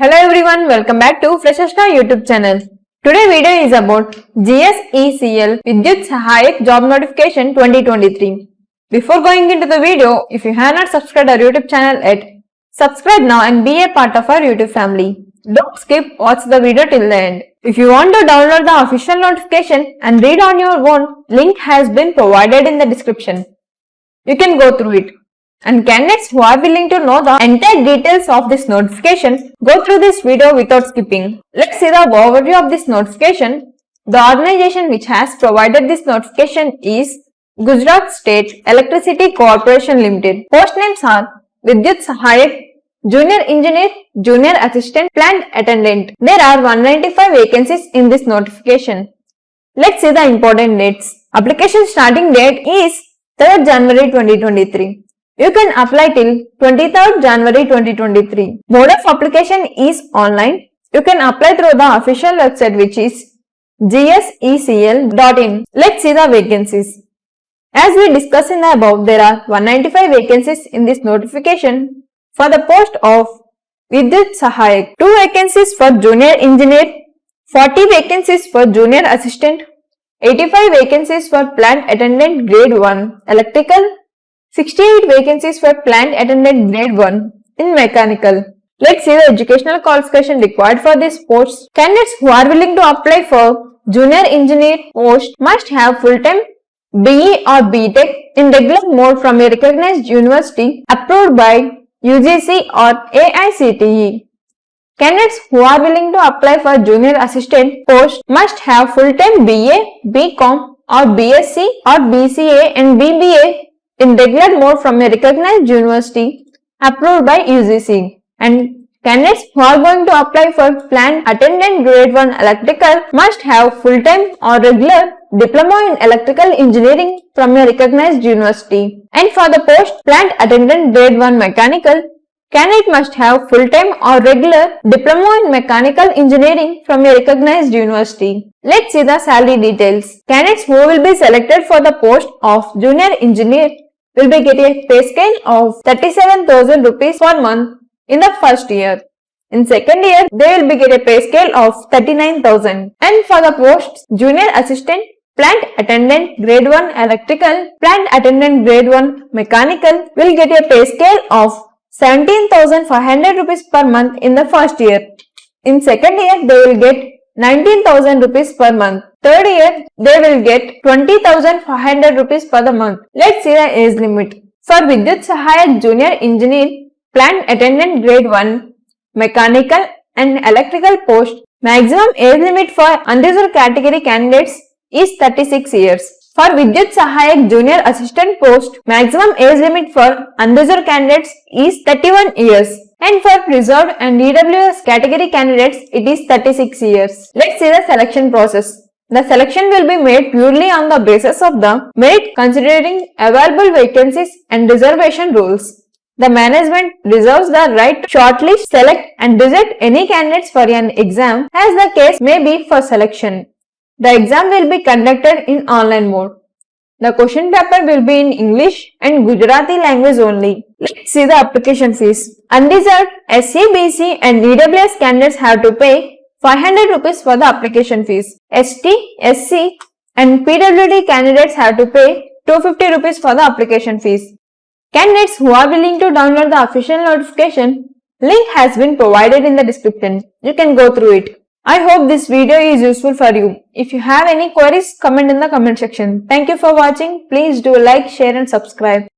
Hello everyone, welcome back to Freshers YouTube channel. Today video is about GSECL Vidyut Sahayak Job Notification 2023. Before going into the video, if you have not subscribed our YouTube channel yet, subscribe now and be a part of our YouTube family. Don't skip, watch the video till the end. If you want to download the official notification and read on your own, link has been provided in the description. You can go through it. And candidates who are willing to know the entire details of this notification, go through this video without skipping. Let's see the overview of this notification. The organization which has provided this notification is Gujarat State Electricity Corporation Limited. Post names are Vidyut Sahayak, Junior Engineer, Junior Assistant, Plant Attendant. There are 195 vacancies in this notification. Let's see the important dates. Application starting date is 3rd January 2023. You can apply till 23rd January 2023. Mode of application is online. You can apply through the official website which is gsecl.in. Let's see the vacancies. As we discussed in the above, there are 195 vacancies in this notification for the post of Vidyut Sahayak. 2 vacancies for Junior Engineer, 40 vacancies for Junior Assistant, 85 vacancies for Plant Attendant Grade 1 Electrical, 68 vacancies for Plant Attendant Grade 1 in Mechanical. Let's see the educational qualification required for this post. Candidates who are willing to apply for Junior Engineer post must have full-time BE or BTech in regular mode from a recognized university approved by UGC or AICTE. Candidates who are willing to apply for Junior Assistant post must have full-time BA, BCom or BSc or BCA and BBA in regular mode from a recognized university approved by UGC. And candidates who are going to apply for Plant Attendant Grade 1 Electrical must have full-time or regular diploma in electrical engineering from a recognized university. And for the post Plant Attendant Grade 1 Mechanical, candidate must have full-time or regular diploma in mechanical engineering from a recognized university. Let's see the salary details. Candidates who will be selected for the post of Junior Engineer will be getting a pay scale of 37,000 rupees per month in the first year. In second year, they will be getting a pay scale of 39,000. And for the posts Junior Assistant, Plant Attendant Grade 1 Electrical, Plant Attendant Grade 1 Mechanical will get a pay scale of 17,500 rupees per month in the first year. In second year, they will get 19,000 rupees per month. Third year, they will get 20,500 rupees per the month. Let's see the age limit. For Vidyut Sahayak Junior Engineer, Plant Attendant Grade 1, Mechanical and Electrical post, maximum age limit for unreserved category candidates is 36 years. For Vidyut Sahayak Junior Assistant post, maximum age limit for unreserved candidates is 31 years. And for reserved and EWS category candidates, it is 36 years. Let's see the selection process. The selection will be made purely on the basis of the merit considering available vacancies and reservation rules. The management reserves the right to shortlist, select and reject any candidates for an exam as the case may be for selection. The exam will be conducted in online mode. The question paper will be in English and Gujarati language only. Let's see the application fees. Unreserved, SC, BC and EWS candidates have to pay 500 rupees for the application fees. ST, SC and PWD candidates have to pay 250 rupees for the application fees. Candidates who are willing to download the official notification, link has been provided in the description. You can go through it. I hope this video is useful for you. If you have any queries, comment in the comment section. Thank you for watching. Please do like, share and subscribe.